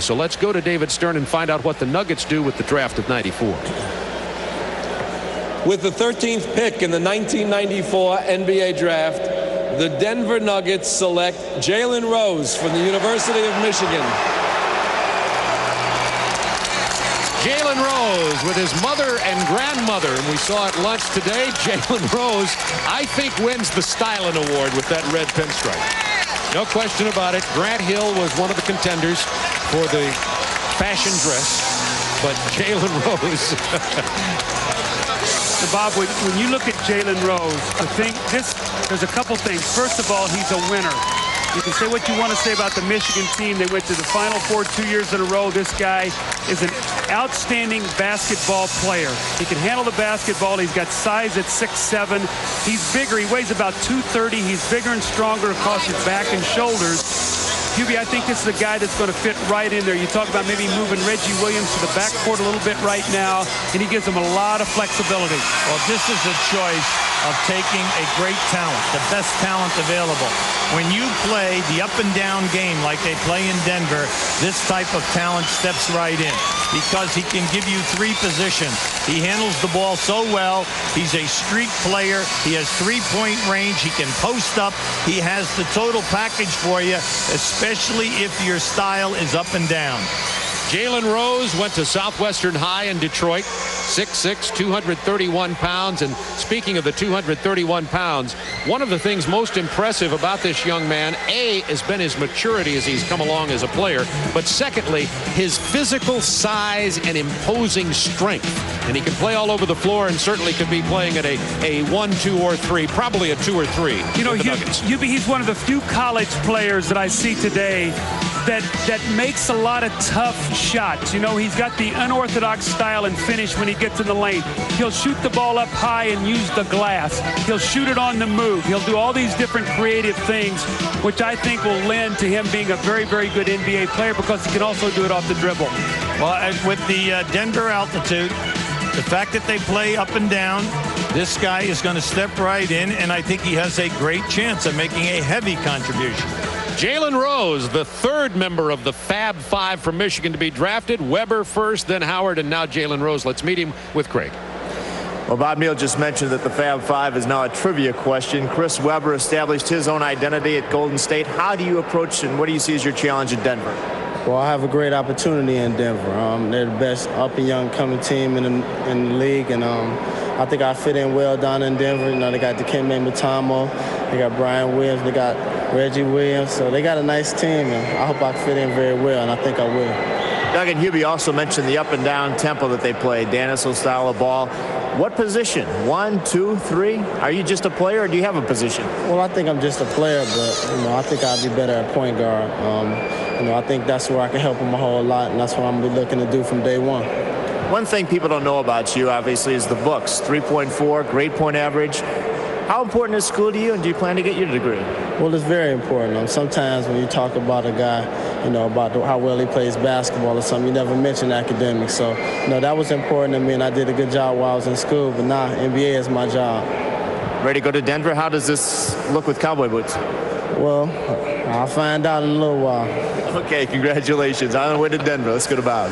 So let's go to David Stern and find out what the Nuggets do with the draft of '94. With the 13th pick in the 1994 NBA draft, the Denver Nuggets select Jalen Rose from the University of Michigan. Jalen Rose with his mother and grandmother, and we saw at lunch today. Jalen Rose, I think, wins the Styling Award with that red pinstripe. No question about it. Grant Hill was one of the contenders for the fashion dress, but Jalen Rose. So Bob, when you look at Jalen Rose, there's a couple things. First of all, he's a winner. You can say what you want to say about the Michigan team. They went to the Final Four 2 years in a row. This guy is an outstanding basketball player. He can handle the basketball. He's got size at 6'7". He's bigger. He weighs about 230. He's bigger and stronger across his back and shoulders. Hubie, I think this is a guy that's going to fit right in there. You talk about maybe moving Reggie Williams to the backcourt a little bit right now, and he gives him a lot of flexibility. Well, this is a choice of taking a great talent, the best talent available. When you play the up-and-down game like they play in Denver, this type of talent steps right in because he can give you three positions. He handles the ball so well. He's a street player. He has three-point range. He can post up. He has the total package for you, especially if your style is up and down. Jalen Rose went to Southwestern High in Detroit, 6'6", 231 pounds. And speaking of the 231 pounds, one of the things most impressive about this young man, A, has been his maturity as he's come along as a player, but secondly, his physical size and imposing strength. And he can play all over the floor and certainly could be playing at a 1, 2, or 3, probably a 2 or 3. You know, he's one of the few college players that I see today that makes a lot of tough shots. You know, he's got the unorthodox style and finish when he gets in the lane. He'll shoot the ball up high and use the glass. He'll shoot it on the move. He'll do all these different creative things, which I think will lend to him being a very, very good NBA player because he can also do it off the dribble. Well, with the Denver altitude, the fact that they play up and down, this guy is going to step right in, and I think he has a great chance of making a heavy contribution. Jalen Rose, the third member of the Fab Five from Michigan to be drafted. Weber first, then Howard, and now Jalen Rose. Let's meet him with Craig. Well, Bob Neal just mentioned that the Fab Five is now a trivia question. Chris Webber established his own identity at Golden State. How do you approach and what do you see as your challenge in Denver? Well, I have a great opportunity in Denver. They're the best up-and-young-coming team in the league, and I think I fit in well down in Denver. You know, they got Dikembe Mutombo, they got Brian Williams, they got Reggie Williams, so they got a nice team, and I hope I fit in very well, and I think I will. Doug and Hubie also mentioned the up-and-down tempo that they play, Danielson style of ball. What position? 1, 2, 3? Are you just a player, or do you have a position? Well, I think I'm just a player, but you know, I think I'll be better at point guard. You know, I think that's where I can help them a whole lot, and that's what I'm gonna be looking to do from day one. One thing people don't know about you, obviously, is the books. 3.4, grade point average. How important is school to you, and do you plan to get your degree? Well, it's very important. Sometimes when you talk about a guy, you know, about how well he plays basketball or something, you never mention academics. So, you know, that was important to me, and I did a good job while I was in school, but now NBA is my job. Ready to go to Denver? How does this look with cowboy boots? Well, I'll find out in a little while. Okay, congratulations. On the way to Denver. Let's go to Bob.